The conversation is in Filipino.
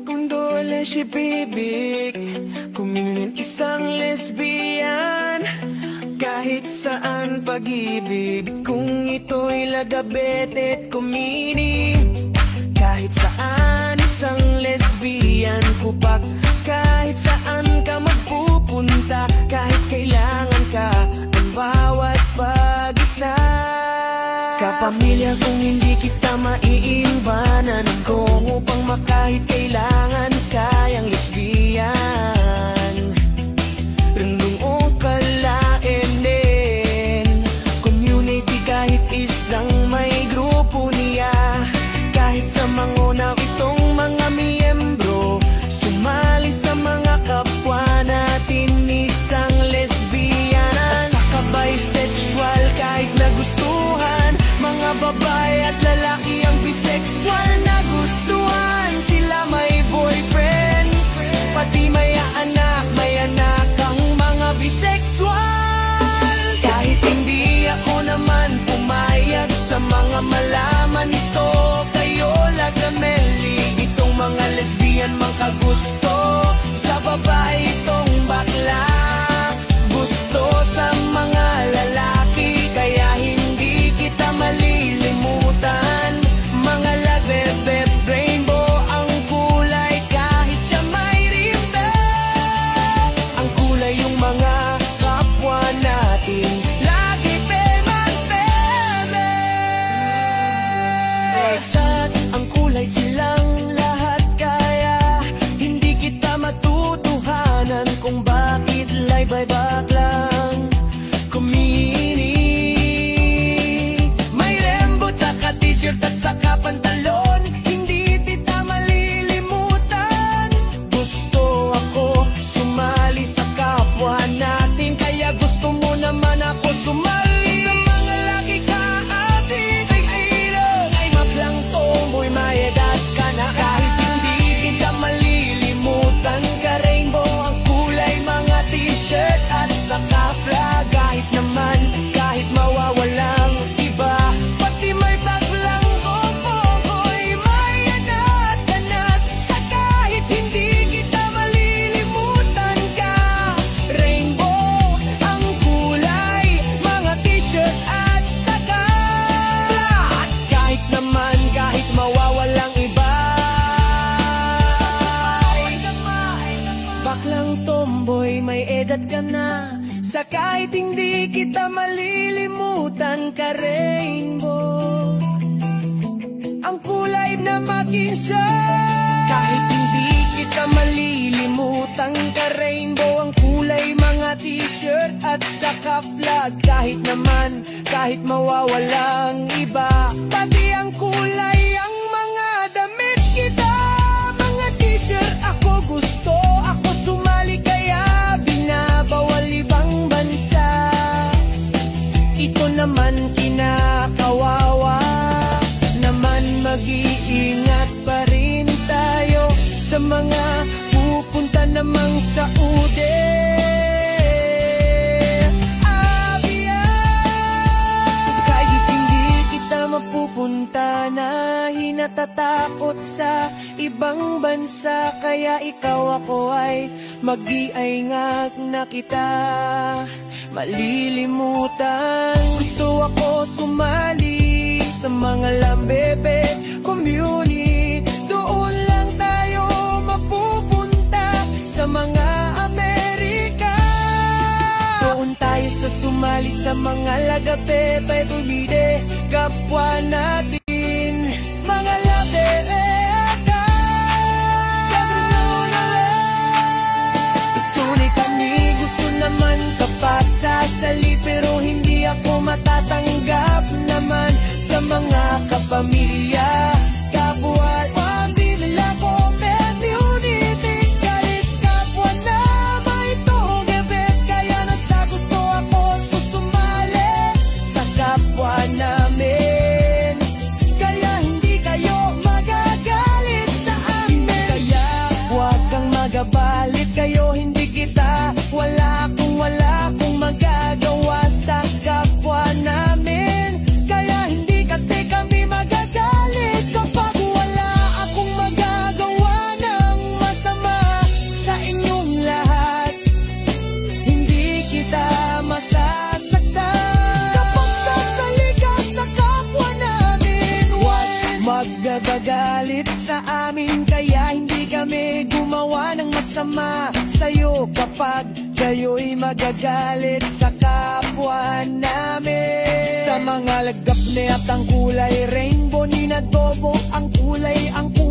Condolence si Bibig, kuminunin isang lesbian. Kahit saan pag-ibig, kung ito'y lagabetet kumini. Kahit saan isang lesbian kupak, kahit saan ka magpupunta, kahit kailangan ka ang bawat pag-isa. Kapamilya kung hindi kita maiiwanan, kung upang makahit kailangan kayang lesbian. Rundong o kalain din, community kahit isang may grupo niya. Kahit sa mangunaw itong mga miyembro, sumali sa mga kapwa natin isang lesbianan. At saka bisexual kahit nagustuhan, mga babae at lalaki ang bisexual nagustuhan. Sila may boyfriend, pati may anak ang mga bisexual. Kahit hindi ako naman pumayag sa mga malaman ito, kayo lagameli, itong mga lesbian mangkagusto sa babae itong bakla. Gusto sa mga lalaki, kaya hindi kita malilimutan. Mga lagbebe, rainbow ang kulay, kahit siya may ribbon. Ang kulay yung mga kapwa natin, lagi at ang kulay silang lahat, kaya hindi kita matutuhanan kung bakit laybay baklang kumini. May rembo tsaka t-shirt at saka pantalon, hindi kita malilimutan. Gusto ako sumali sa kapwa natin, kaya gusto mo naman ako sumali. Sa mga laki ka atin ay maplang tomboy, may edad ka na. Kahit hindi kita malilimutan ka rainbow ang kulay, mga t-shirt at saka flag. Kahit naman, kahit mawawalang iba, pati may baklang oy may anak. Sa kahit hindi kita malilimutan ka rainbow ang kulay, mga t-shirt at saka flag. Kahit naman, kahit mawawalang iba, baklang tomboy, may edad ka na. Sa kahit hindi kita malilimutan ka rainbow ang kulay na makinsa. Kahit hindi kita malilimutan ka rainbow ang kulay, mga t-shirt at saka flag. Kahit naman, kahit mawawalang iba, pati ang kulay ang mga damit kita. Mga t-shirt ako gusto, ako sumali kaya binabawal ibang bansa. Ito naman kinakawawa naman, mag-iingat pa rin tayo sa mga pupunta namang Saudi. Kahit hindi kita mapupunta na hinatatakot sa ibang bansa, kaya ikaw ako ay mag-iingat na kita malilimutan. Gusto ako sumali sa mga lambebe community, doon lang tayo mapupunta sa mga Amerika. Doon tayo sa sumali sa mga lagabebe, tumide kapwa natin, mga labebe. Naman kapasasali, pero hindi ako matatanggap naman sa mga kapamilya, kapwa, pamilya ko, community. Kahit kapwa na may tugabit, kaya nasa gusto ako susumali sa kapwa namin. Kaya hindi kayo magagalit sa amin, kaya huwag kang magabalit. Kayo hindi kita, wala akong magagawa sa kapwa namin. Kaya hindi kasi kami magagalit galit sa amin, kaya hindi kami gumawa ng masama sa'yo. Kapag kayo'y magagalit sa kapwa namin, sa mga lagap na at ang kulay rainbow, ninadobo ang kulay, ang kulay